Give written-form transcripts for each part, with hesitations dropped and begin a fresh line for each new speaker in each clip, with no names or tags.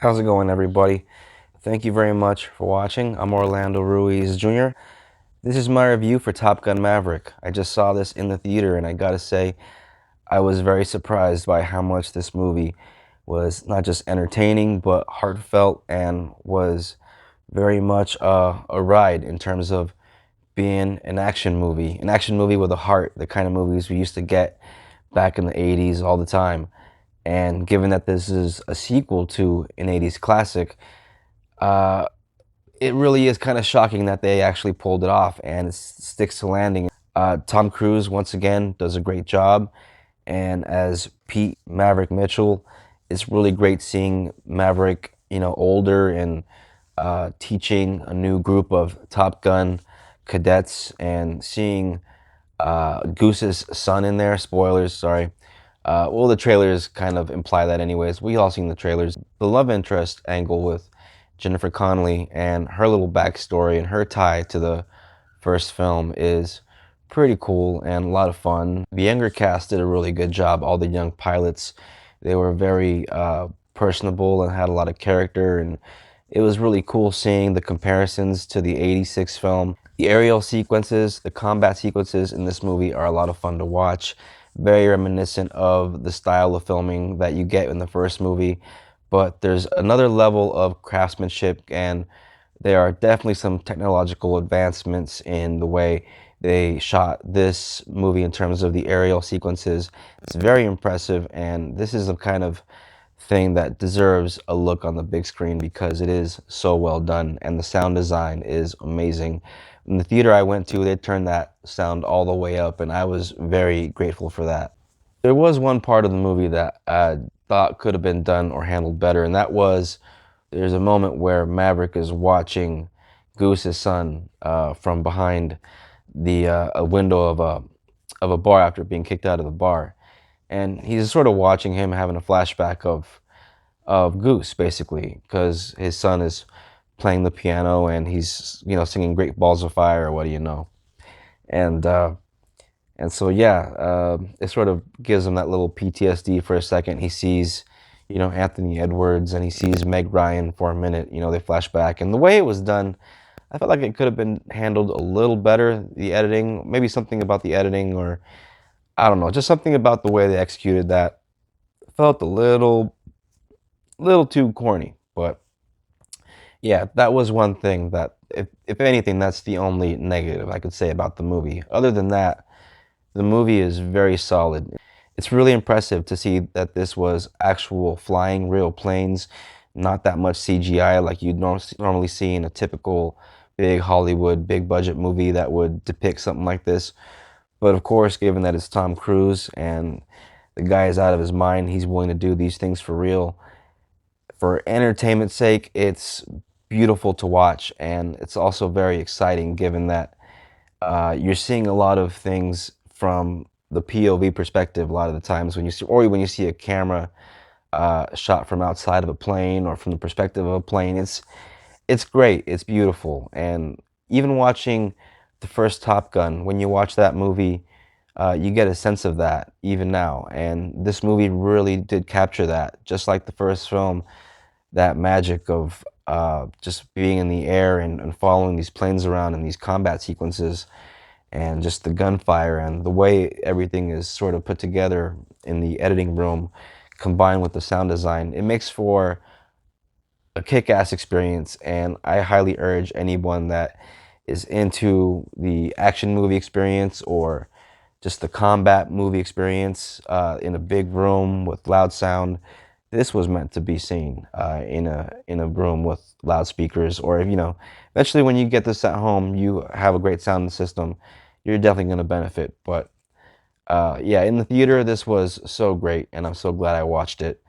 How's it going, everybody? Thank you very much for watching. I'm Orlando Ruiz Jr. This is my review for Top Gun Maverick. I just saw this in the theater, and I gotta say, I was very surprised by how much this movie was not just entertaining, but heartfelt and was very much a ride in terms of being an action movie with a heart, the kind of movies we used to get back in the 80s all the time. And given that this is a sequel to an 80s classic, uh, it really is kind of shocking that they actually pulled it off and it sticks to landing. Tom Cruise, once again, does a great job. And as Pete Maverick Mitchell, it's really great seeing Maverick, older and teaching a new group of Top Gun cadets and seeing Goose's son in there. Spoilers, sorry. Well, the trailers kind of imply that anyways. We all seen the trailers. The love interest angle with Jennifer Connelly and her little backstory and her tie to the first film is pretty cool and a lot of fun. The younger cast did a really good job. All the young pilots, they were very personable and had a lot of character, and it was really cool seeing the comparisons to the 86 film. The aerial sequences, the combat sequences in this movie are a lot of fun to watch. Very reminiscent of the style of filming that you get in the first movie, but there's another level of craftsmanship, and there are definitely some technological advancements in the way they shot this movie in terms of the aerial sequences. It's very impressive, and this is a kind of thing that deserves a look on the big screen because it is so well done, and the sound design is amazing. In the theater I went to, they turned that sound all the way up, and I was very grateful for that. There was one part of the movie that I thought could have been done or handled better, and that was there's a moment where Maverick is watching Goose's son from behind the a window of a bar after being kicked out of the bar, and he's sort of watching him having a flashback of Goose basically because his son is playing the piano and he's singing Great Balls of Fire or what do you know, and so yeah, it sort of gives him that little PTSD for a second. He sees, Anthony Edwards and he sees Meg Ryan for a minute. They flash back, and the way it was done, I felt like it could have been handled a little better. The editing, maybe something about the editing, or I don't know, just something about the way they executed that felt a little too corny. But yeah, that was one thing that, if anything, that's the only negative I could say about the movie. Other than that, the movie is very solid. It's really impressive to see that this was actual flying real planes, not that much CGI like you'd normally see in a typical big Hollywood, big budget movie that would depict something like this. But of course, given that it's Tom Cruise and the guy is out of his mind, he's willing to do these things for real. For entertainment's sake, it's beautiful to watch, and it's also very exciting given that you're seeing a lot of things from the POV perspective a lot of the times when you see a camera shot from outside of a plane or from the perspective of a plane. It's great. It's beautiful. And even watching the first Top Gun, when you watch that movie, you get a sense of that even now. And this movie really did capture that, just like the first film, that magic of just being in the air and following these planes around in these combat sequences and just the gunfire and the way everything is sort of put together in the editing room combined with the sound design. It makes for a kick-ass experience, and I highly urge anyone that is into the action movie experience or just the combat movie experience in a big room with loud sound. This was meant to be seen in a room with loudspeakers, or if eventually when you get this at home, you have a great sound system, you're definitely going to benefit. But yeah, in the theater, this was so great, and I'm so glad I watched it.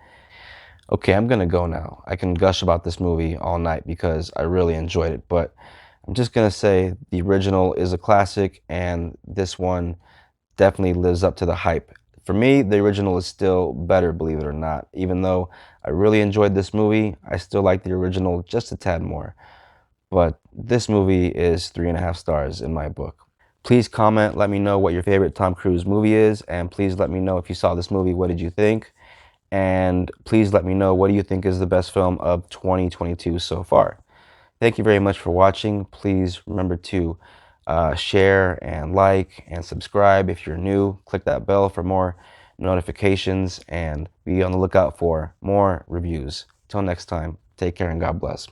Okay, I'm gonna go now. I can gush about this movie all night because I really enjoyed it, but I'm just gonna say the original is a classic, and this one definitely lives up to the hype. For me, the original is still better, believe it or not. Even though I really enjoyed this movie, I still like the original just a tad more. But this movie is 3.5 stars in my book. Please comment, let me know what your favorite Tom Cruise movie is, and please let me know if you saw this movie, what did you think? And please let me know, what do you think is the best film of 2022 so far? Thank you very much for watching. Please remember to share and like and subscribe if you're new. Click that bell for more notifications and be on the lookout for more reviews. Till next time, take care and God bless.